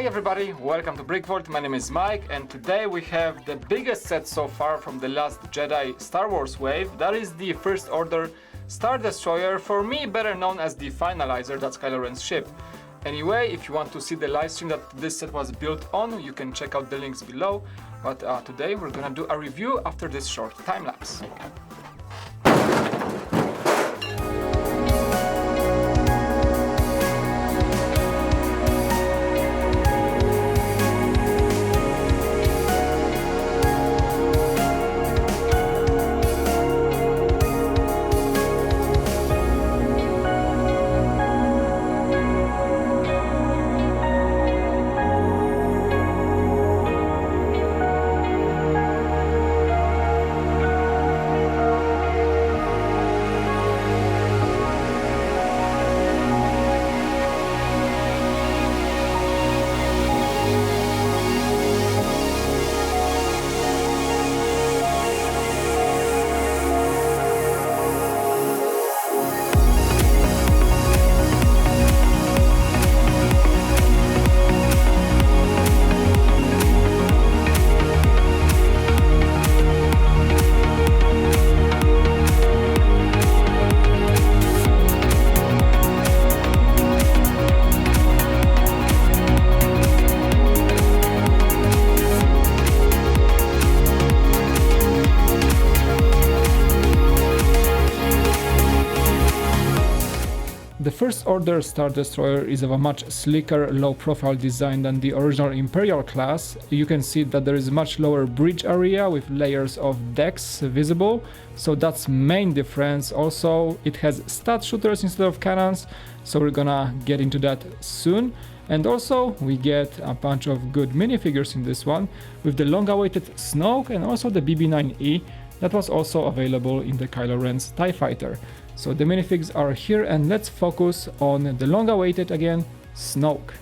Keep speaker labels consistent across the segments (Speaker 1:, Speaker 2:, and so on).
Speaker 1: Hi everybody, welcome to BrickVault. My name is Mike, and today we have the biggest set so far from the last Jedi Star Wars wave. That is the First Order Star Destroyer, for me better known as the Finalizer, that's Kylo Ren's ship. Anyway, if you want to see the live stream that this set was built on, you can check out the links below. But today we're gonna do a review after this short time lapse. The First Order Star Destroyer is of a much slicker, low-profile design than the original Imperial class. You can see that there is a much lower bridge area with layers of decks visible, so that's main difference. Also, it has stat shooters instead of cannons, so we're gonna get into that soon. And also, we get a bunch of good minifigures in this one, with the long-awaited Snoke and also the BB-9E that was also available in the Kylo Ren's TIE Fighter. So the minifigs are here, and let's focus on the long-awaited again, Snoke.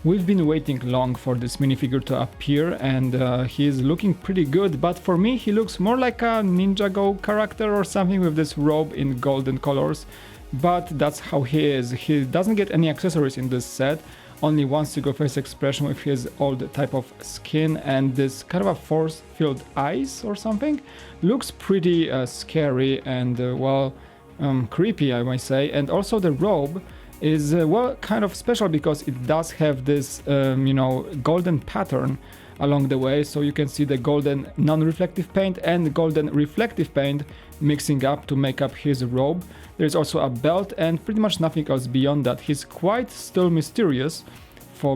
Speaker 1: We've been waiting long for this minifigure to appear, and he's looking pretty good, but for me he looks more like a Ninjago character or something with this robe in golden colors, but that's how he is. He doesn't get any accessories in this set, only one single face expression with his old type of skin and this kind of a force-filled eyes or something. Looks pretty scary and creepy, I might say. And also the robe is kind of special because it does have this golden pattern along the way, so you can see the golden non-reflective paint and golden reflective paint mixing up to make up his robe. There's also a belt and pretty much nothing else beyond that. He's quite still mysterious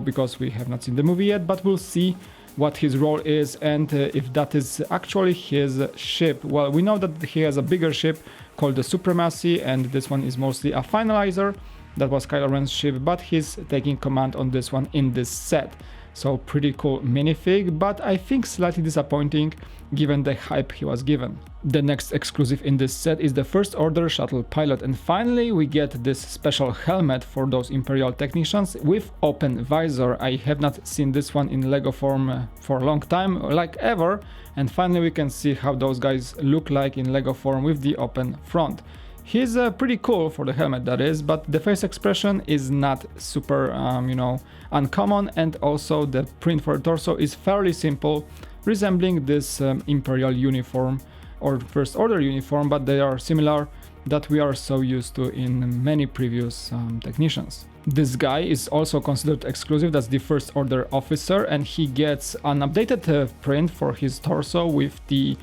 Speaker 1: because we have not seen the movie yet, but we'll see what his role is and if that is actually his ship. Well, we know that he has a bigger ship called the Supremacy, and this one is mostly a Finalizer. That was Kylo Ren's ship, but he's taking command on this one in this set. So pretty cool minifig, but I think slightly disappointing given the hype he was given. The next exclusive in this set is the First Order Shuttle Pilot, and finally we get this special helmet for those Imperial technicians with open visor. I have not seen this one in Lego form for a long time, like ever, and finally we can see how those guys look like in Lego form with the open front. He's pretty cool for the helmet, that is, but the face expression is not super, uncommon, and also the print for the torso is fairly simple, resembling this Imperial uniform or First Order uniform, but they are similar that we are so used to in many previous technicians. This guy is also considered exclusive, that's the First Order officer, and he gets an updated print for his torso with the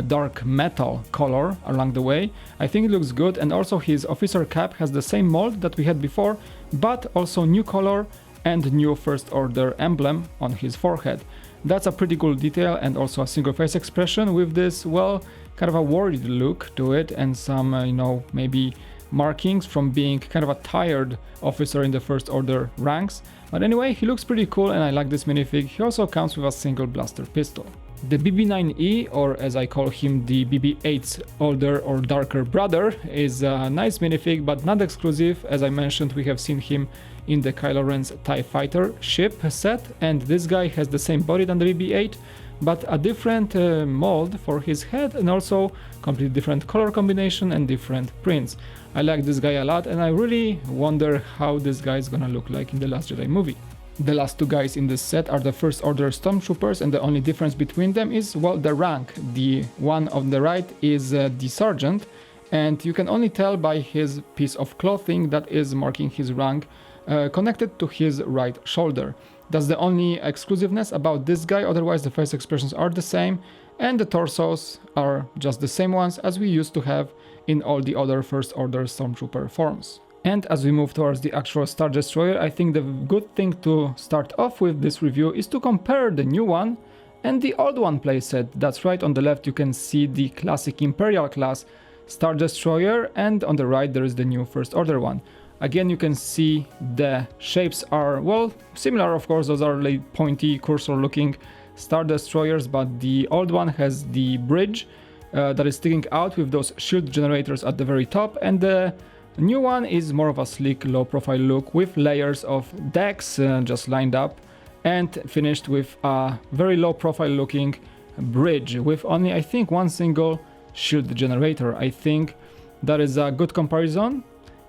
Speaker 1: dark metal color along the way. I think it looks good, and also his officer cap has the same mold that we had before, but also new color and new First Order emblem on his forehead. That's a pretty cool detail, and also a single face expression with this, kind of a worried look to it, and some, maybe markings from being kind of a tired officer in the First Order ranks. But anyway, he looks pretty cool, and I like this minifig. He also comes with a single blaster pistol. The BB-9E, or as I call him, the BB-8's older or darker brother, is a nice minifig, but not exclusive. As I mentioned, we have seen him in the Kylo Ren's TIE Fighter ship set, and this guy has the same body than the BB-8, but a different mold for his head, and also completely different color combination and different prints. I like this guy a lot, and I really wonder how this guy is gonna look like in the Last Jedi movie. The last two guys in this set are the First Order Stormtroopers, and the only difference between them is, well, the rank. The one on the right is the Sergeant, and you can only tell by his piece of clothing that is marking his rank connected to his right shoulder. That's the only exclusiveness about this guy, otherwise the face expressions are the same, and the torsos are just the same ones as we used to have in all the other First Order Stormtrooper forms. And as we move towards the actual Star Destroyer, I think the good thing to start off with this review is to compare the new one and the old one playset. That's right, on the left you can see the classic Imperial class Star Destroyer, and on the right there is the new First Order one. Again, you can see the shapes are, well, similar, of course. Those are like pointy cursor looking Star Destroyers, but the old one has the bridge that is sticking out with those shield generators at the very top, and the new one is more of a sleek, low profile look with layers of decks just lined up and finished with a very low profile looking bridge with only, I think, one single shield generator. I think that is a good comparison.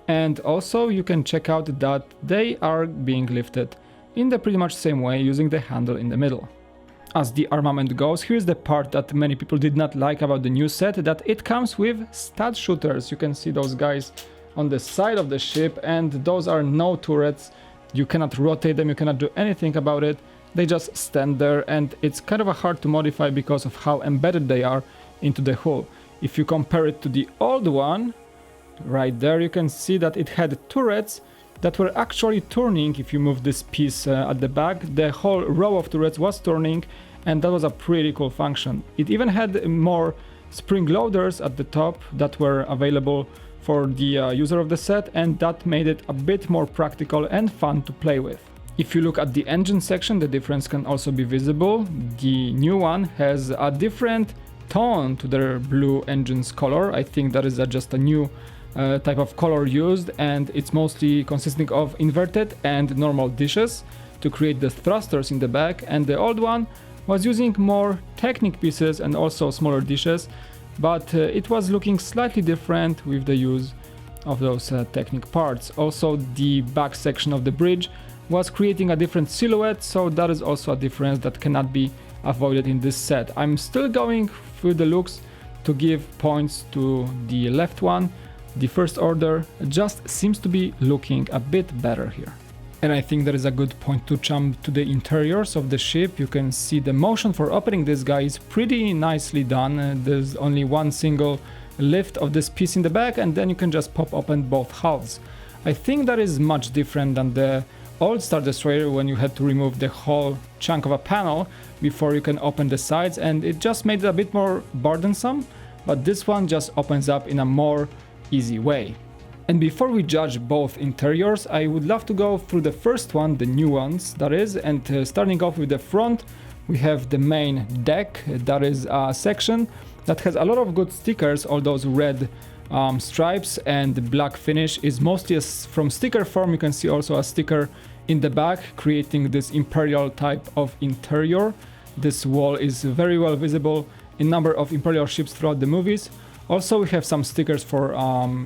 Speaker 1: And also you can check out that they are being lifted in the pretty much same way, using the handle in the middle. As the armament goes, here's the part that many people did not like about the new set, that it comes with stud shooters. You can see those guys on the side of the ship, and those are no turrets. You cannot rotate them, you cannot do anything about it. They just stand there, and it's kind of hard to modify because of how embedded they are into the hull. If you compare it to the old one, right there you can see that it had turrets that were actually turning. If you move this piece at the back, the whole row of turrets was turning, and that was a pretty cool function. It even had more spring loaders at the top that were available for the user of the set, and that made it a bit more practical and fun to play with. If you look at the engine section, the difference can also be visible. The new one has a different tone to their blue engine's color. I think that is just a new type of color used, and it's mostly consisting of inverted and normal dishes to create the thrusters in the back, and the old one was using more Technic pieces and also smaller dishes, but it was looking slightly different with the use of those Technic parts. Also, the back section of the bridge was creating a different silhouette, so that is also a difference that cannot be avoided in this set. I'm still going through the looks to give points to the left one. The First Order just seems to be looking a bit better here. And I think that is a good point to jump to the interiors of the ship. You can see the motion for opening this guy is pretty nicely done. There's only one single lift of this piece in the back, and then you can just pop open both halves. I think that is much different than the old Star Destroyer, when you had to remove the whole chunk of a panel before you can open the sides, and it just made it a bit more burdensome, but this one just opens up in a more easy way. And before we judge both interiors, I would love to go through the first one, the new ones that is, and starting off with the front, we have the main deck. That is a section that has a lot of good stickers. All those red stripes and the black finish is mostly from sticker form. You can see also a sticker in the back creating this Imperial type of interior. This wall is very well visible in number of Imperial ships throughout the movies. Also, we have some stickers for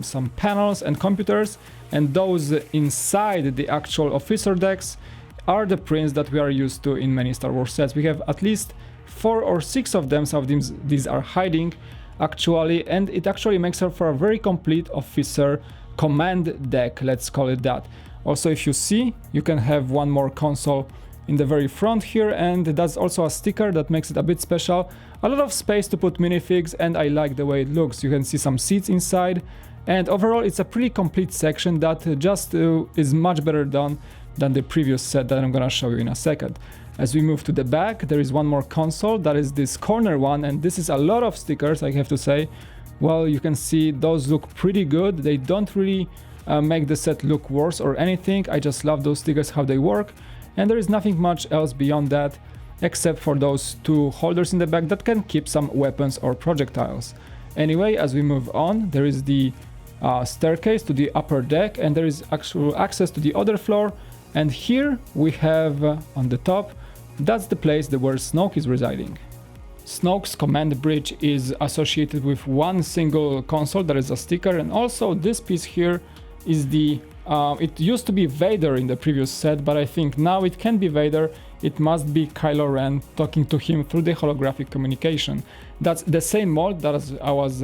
Speaker 1: some panels and computers, and those inside the actual officer decks are the prints that we are used to in many Star Wars sets. We have at least 4 or 6 of them. Some of these are hiding actually, and it actually makes up for a very complete officer command deck, let's call it that. Also, if you see, you can have one more console in the very front here, and that's also a sticker that makes it a bit special. A lot of space to put minifigs, and I like the way it looks. You can see some seats inside, and overall it's a pretty complete section that just is much better done than the previous set that I'm gonna show you in a second. As we move to the back, there is one more console, that is this corner one, and this is a lot of stickers, I have to say. Well, you can see those look pretty good. They don't really make the set look worse or anything. I just love those stickers, how they work, and there is nothing much else beyond that, except for those 2 holders in the back that can keep some weapons or projectiles. Anyway, as we move on, there is the staircase to the upper deck, and there is actual access to the other floor, and here we have on the top, that's the place where Snoke is residing. Snoke's command bridge is associated with one single console that is a sticker, and also this piece here is the It used to be Vader in the previous set, but I think now it can be Vader. It must be Kylo Ren talking to him through the holographic communication. That's the same mold that I was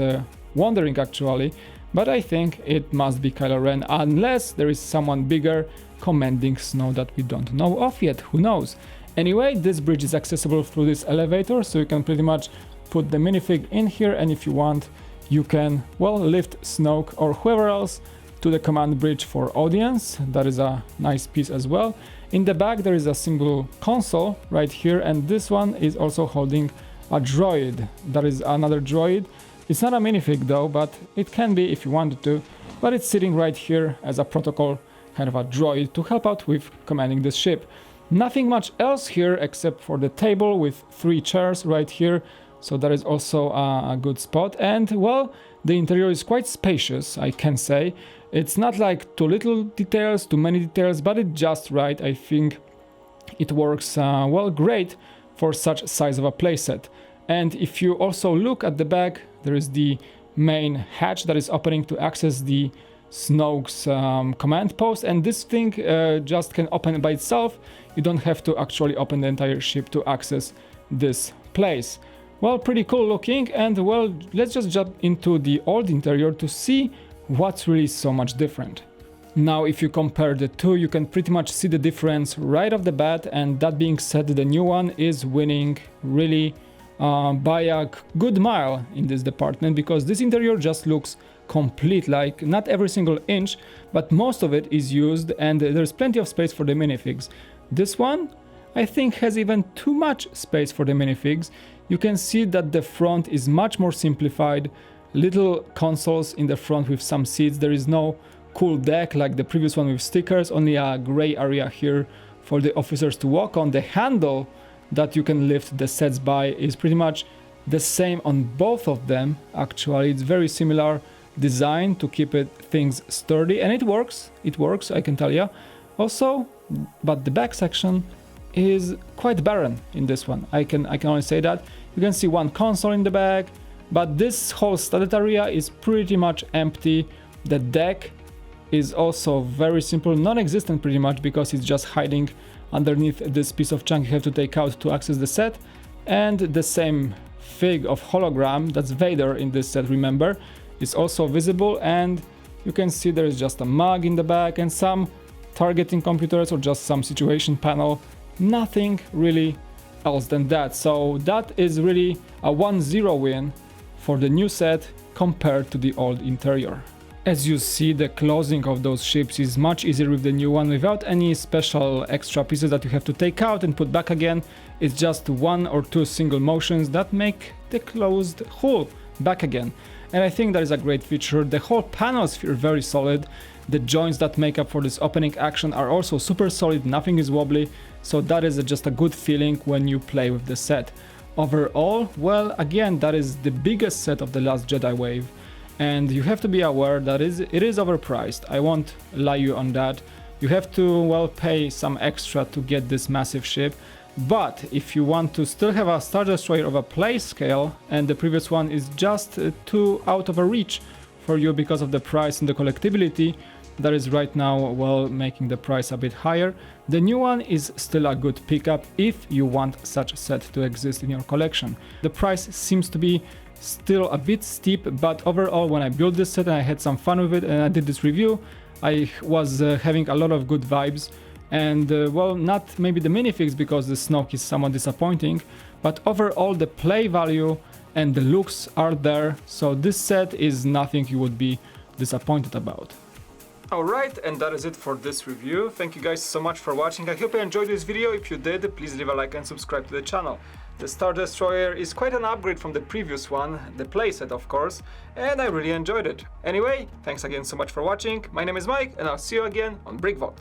Speaker 1: wondering actually, but I think it must be Kylo Ren unless there is someone bigger commanding snow that we don't know of yet, who knows. Anyway, this bridge is accessible through this elevator, so you can pretty much put the minifig in here, and if you want, you can, well, lift Snoke or whoever else to the command bridge for audience. That is a nice piece as well. In the back there is a single console right here, and this one is also holding a droid. That is another droid. It's not a minifig though, but it can be if you wanted to, but it's sitting right here as a protocol kind of a droid to help out with commanding this ship. Nothing much else here except for the table with 3 chairs right here, so that is also a good spot. And well, the interior is quite spacious, I can say. It's not like too little details, too many details, but it's just right. I think it works well, great for such size of a playset. And if you also look at the back, there is the main hatch that is opening to access the Snoke's command post, and this thing just can open by itself. You don't have to actually open the entire ship to access this place. Well, pretty cool looking, and well, let's just jump into the old interior to see what's really so much different. Now, if you compare the two, you can pretty much see the difference right off the bat, and that being said, the new one is winning really by a good mile in this department, because this interior just looks complete, like not every single inch, but most of it is used, and there's plenty of space for the minifigs. This one, I think, has even too much space for the minifigs. You can see that the front is much more simplified, little consoles in the front with some seats. There is no cool deck like the previous one with stickers, only a gray area here for the officers to walk on. The handle that you can lift the sets by is pretty much the same on both of them. Actually, it's very similar design to keep things sturdy, and it works, I can tell you. Also, but the back section is quite barren in this one. I can only say that. You can see one console in the back, but this whole studded area is pretty much empty. The deck is also very simple, non-existent pretty much, because it's just hiding underneath this piece of chunk you have to take out to access the set. And the same fig of hologram, that's Vader in this set, remember, is also visible, and you can see there is just a mug in the back and some targeting computers or just some situation panel. Nothing really else than that. So that is really a 1-0 win for the new set compared to the old interior. As you see, the closing of those ships is much easier with the new one, without any special extra pieces that you have to take out and put back again. It's just 1 or 2 single motions that make the closed hull back again. And I think that is a great feature. The whole panels feel very solid. The joints that make up for this opening action are also super solid, nothing is wobbly, so that is just a good feeling when you play with the set. Overall, well, again, that is the biggest set of the last Jedi wave, and you have to be aware that it is overpriced. I won't lie you on that. You have to, well, pay some extra to get this massive ship. But if you want to still have a Star Destroyer of a play scale, and the previous one is just too out of a reach for you because of the price and the collectability, that is right now, well, making the price a bit higher, the new one is still a good pickup if you want such a set to exist in your collection. The price seems to be still a bit steep, but overall, when I built this set and I had some fun with it and I did this review, I was having a lot of good vibes. And well, not maybe the minifigs, because the Snoke is somewhat disappointing, but overall the play value and the looks are there, so this set is nothing you would be disappointed about. Alright, and that is it for this review. Thank you guys so much for watching. I hope you enjoyed this video. If you did, please leave a like and subscribe to the channel. The Star Destroyer is quite an upgrade from the previous one, the playset of course, and I really enjoyed it. Anyway, thanks again so much for watching. My name is Mike, and I'll see you again on BrickVault.